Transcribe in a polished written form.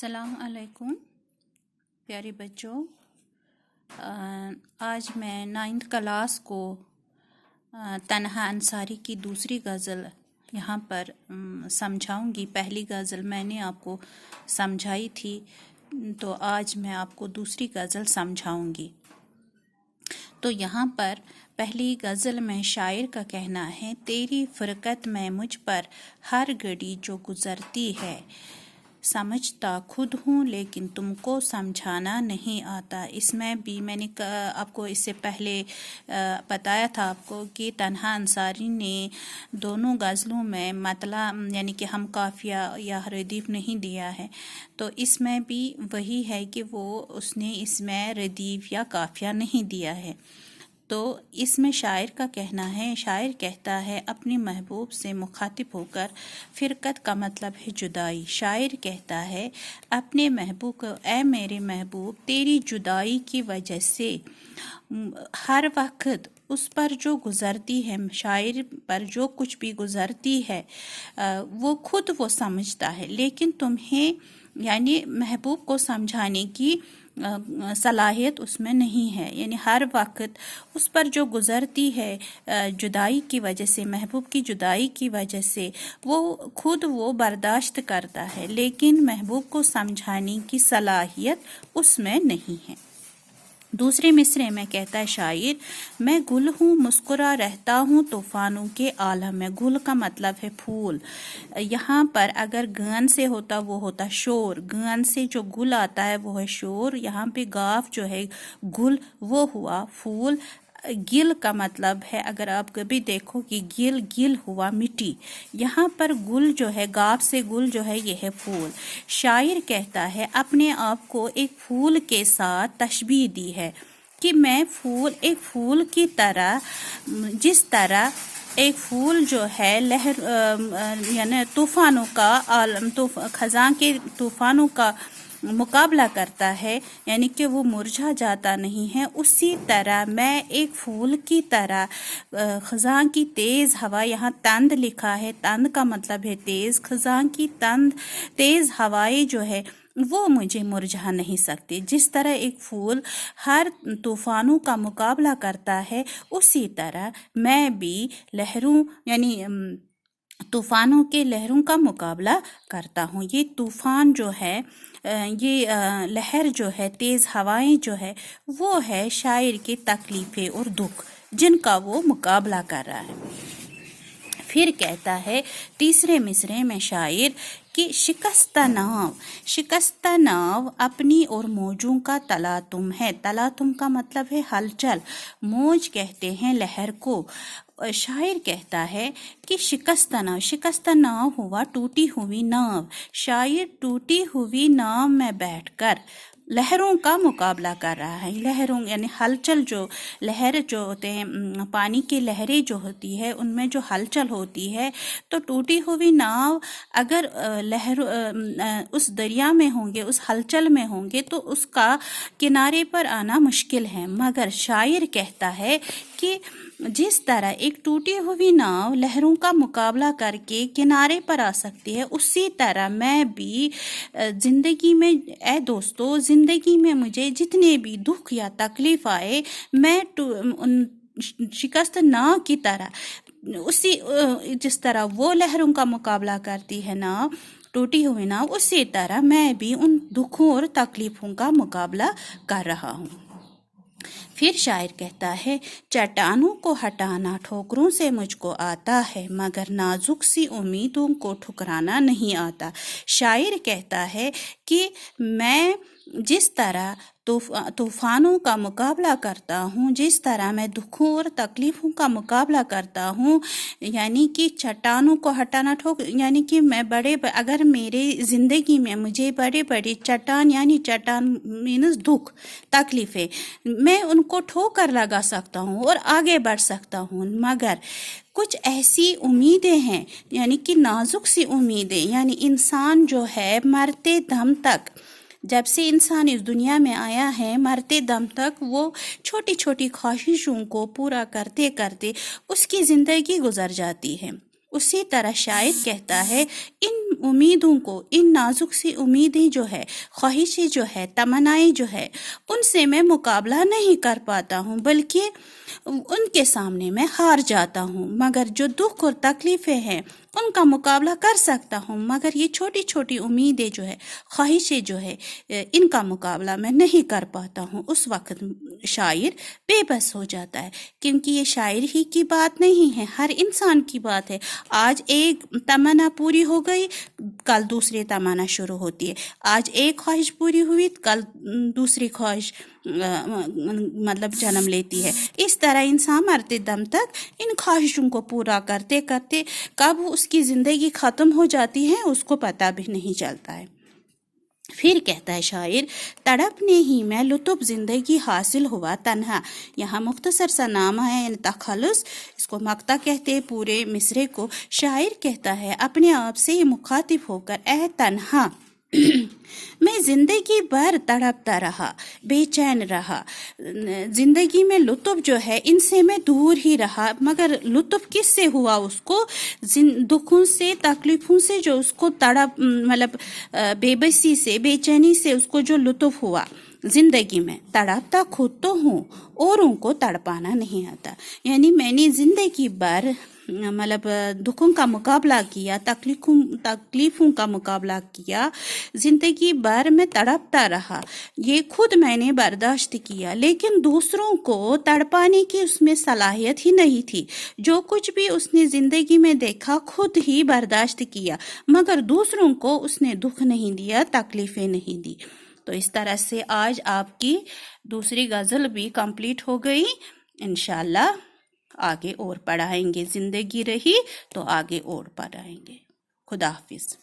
अस्सलाम वालेकुम प्यारे बच्चों। आज मैं 9th क्लास को तन्हा अंसारी की दूसरी गज़ल यहाँ पर समझाऊंगी। पहली गज़ल मैंने आपको समझाई थी, तो आज मैं आपको दूसरी गज़ल समझाऊंगी। तो यहाँ पर पहली गज़ल में शायर का कहना है, तेरी फ़ुरक़त में मुझ पर हर घड़ी जो गुज़रती है, समझता खुद हूँ लेकिन तुमको समझाना नहीं आता। इसमें भी मैंने आपको इससे पहले बताया था आपको कि तन्हा अंसारी ने दोनों गज़लों में मतलब यानी कि हम काफ़िया या रदीफ़ नहीं दिया है, तो इसमें भी वही है कि वो उसने इसमें रदीफ़ या काफ़िया नहीं दिया है। तो इसमें शायर का कहना है, शायर कहता है अपने महबूब से मुखातिब होकर, फ़िरक़त का मतलब है जुदाई। शायर कहता है अपने महबूब को, ऐ मेरे महबूब तेरी जुदाई की वजह से हर वक्त उस पर जो गुज़रती है, शायर पर जो कुछ भी गुज़रती है वो खुद वो समझता है, लेकिन तुम्हें यानी महबूब को समझाने की सलाहियत उसमें नहीं है। यानी हर वक्त उस पर जो गुज़रती है जुदाई की वजह से, महबूब की जुदाई की वजह से वो खुद वो बर्दाश्त करता है, लेकिन महबूब को समझाने की सलाहियत उसमें नहीं है। दूसरे मिसरे में कहता है शायर, मैं गुल हूँ मुस्कुरा रहता हूँ तूफ़ानों के आलम में। गुल का मतलब है फूल। यहाँ पर अगर गन से होता वो होता शोर, गन से जो गुल आता है वो है शोर। यहाँ पे गाफ जो है गुल वो हुआ फूल। गिल का मतलब है, अगर आप कभी देखो कि गिल गिल हुआ मिट्टी, यहाँ पर गुल जो है गाफ से गुल जो है ये है फूल। शायर कहता है अपने आप को एक फूल के साथ तशबीह दी है कि मैं फूल, एक फूल की तरह, जिस तरह एक फूल जो है लहर यानी तूफ़ानों का आलम, खज़ां के तूफ़ानों का मुकाबला करता है, यानी कि वो मुरझा जाता नहीं है, उसी तरह मैं एक फूल की तरह खज़ां की तेज़ हवा, यहाँ तंद लिखा है, तंद का मतलब है तेज़, खज़ां की तंद तेज़ हवाएं जो है वो मुझे मुरझा नहीं सकती। जिस तरह एक फूल हर तूफ़ानों का मुकाबला करता है, उसी तरह मैं भी लहरों यानी तूफ़ानों के लहरों का मुकाबला करता हूँ। ये तूफ़ान जो है, ये लहर जो है, तेज़ हवाएं जो है, वो है शायर की तकलीफ़ें और दुख जिनका वो मुकाबला कर रहा है। फिर कहता है तीसरे मिसरे में शायर कि शिकस्ता नाव अपनी और मौजों का तलातुम है। तलातुम का मतलब है हलचल, मौज कहते हैं लहर को। शायर कहता है कि शिकस्ता नाव हुआ टूटी हुई नाव। शायर टूटी हुई नाव में बैठकर लहरों का मुकाबला कर रहा है। लहरों यानी हलचल, जो लहर जो होते हैं, पानी की लहरें जो होती है उनमें जो हलचल होती है, तो टूटी हुई नाव अगर लहर उस दरिया में होंगे, उस हलचल में होंगे, तो उसका किनारे पर आना मुश्किल है। मगर शायर कहता है कि जिस तरह एक टूटी हुई नाव लहरों का मुकाबला करके किनारे पर आ सकती है, उसी तरह मैं भी ज़िंदगी में, ऐ दोस्तों, ज़िंदगी में मुझे जितने भी दुख या तकलीफ़ आए, मैं शिकस्त नाव की तरह, उसी जिस तरह वो लहरों का मुकाबला करती है नाव, टूटी हुई नाव, उसी तरह मैं भी उन दुखों और तकलीफ़ों का मुकाबला कर रहा हूँ। फिर शायर कहता है चट्टानों को हटाना ठोकरों से मुझको आता है, मगर नाजुक सी उम्मीदों को ठुकराना नहीं आता। शायर कहता है कि मैं जिस तरह तूफ़ानों का मुकाबला करता हूँ, जिस तरह मैं दुखों और तकलीफ़ों का मुकाबला करता हूँ, यानी कि चट्टानों को हटाना यानी कि मैं अगर मेरे ज़िंदगी में मुझे बड़े बड़े चट्टान, यानी चट्टान मीन्स दुख तकलीफ़ें, मैं उनको ठोकर लगा सकता हूँ और आगे बढ़ सकता हूँ, मगर कुछ ऐसी उम्मीदें हैं, यानी कि नाजुक सी उम्मीदें, यानी इंसान जो है मरते दम तक, जब से इंसान इस दुनिया में आया है, मरते दम तक वो छोटी छोटी ख्वाहिशों को पूरा करते करते उसकी ज़िंदगी गुजर जाती है। اسی طرح شاعر کہتا ہے ان امیدوں کو، ان نازک سی امیدیں جو ہے، خواہشیں جو ہے، تمنائیں جو ہے، ان سے میں مقابلہ نہیں کر پاتا ہوں، بلکہ ان کے سامنے میں ہار جاتا ہوں۔ مگر جو دکھ اور تکلیفیں ہیں ان کا مقابلہ کر سکتا ہوں، مگر یہ چھوٹی چھوٹی امیدیں جو ہے، خواہشیں جو ہے، ان کا مقابلہ میں نہیں کر پاتا ہوں۔ اس وقت شاعر بے بس ہو جاتا ہے، کیونکہ یہ شاعر ہی کی بات نہیں ہے، ہر انسان کی بات ہے۔ آج ایک تمنا پوری ہو گئی، کل دوسری تمنا شروع ہوتی ہے۔ آج ایک خواہش پوری ہوئی، کل دوسری خواہش مطلب جنم لیتی ہے۔ اس طرح انسان مرتے دم تک ان خواہشوں کو پورا کرتے کرتے کب اس کی زندگی ختم ہو جاتی ہے اس کو پتہ بھی نہیں چلتا ہے۔ پھر کہتا ہے شاعر، تڑپنے ہی میں لطف زندگی حاصل ہوا تنہا۔ یہاں مختصر سا نام ہے، یعنی تخلص، اس کو مقطع کہتے ہیں پورے مصرے کو۔ شاعر کہتا ہے اپنے آپ سے یہ مخاطب ہو کر، اے تنہا، میں زندگی بھر تڑپتا رہا، بے چین رہا، زندگی میں لطف جو ہے ان سے میں دور ہی رہا، مگر لطف کس سے ہوا اس کو؟ دکھوں سے، تکلیفوں سے، جو اس کو تڑپ مطلب بے بسی سے، بے چینی سے اس کو جو لطف ہوا زندگی میں۔ تڑپتا خود تو ہوں، اوروں کو تڑپانا نہیں آتا۔ یعنی میں نے زندگی بھر مطلب دکھوں کا مقابلہ کیا، تکلیفوں کا مقابلہ کیا، زندگی بھر میں تڑپتا رہا، یہ خود میں نے برداشت کیا، لیکن دوسروں کو تڑپانے کی اس میں صلاحیت ہی نہیں تھی۔ جو کچھ بھی اس نے زندگی میں دیکھا خود ہی برداشت کیا، مگر دوسروں کو اس نے دکھ نہیں دیا، تکلیفیں نہیں دی۔ تو اس طرح سے آج آپ کی دوسری غزل بھی کمپلیٹ ہو گئی۔ انشاءاللہ آگے اور پڑھائیں گے، زندگی رہی تو آگے اور پڑھائیں گے۔ خدا حافظ۔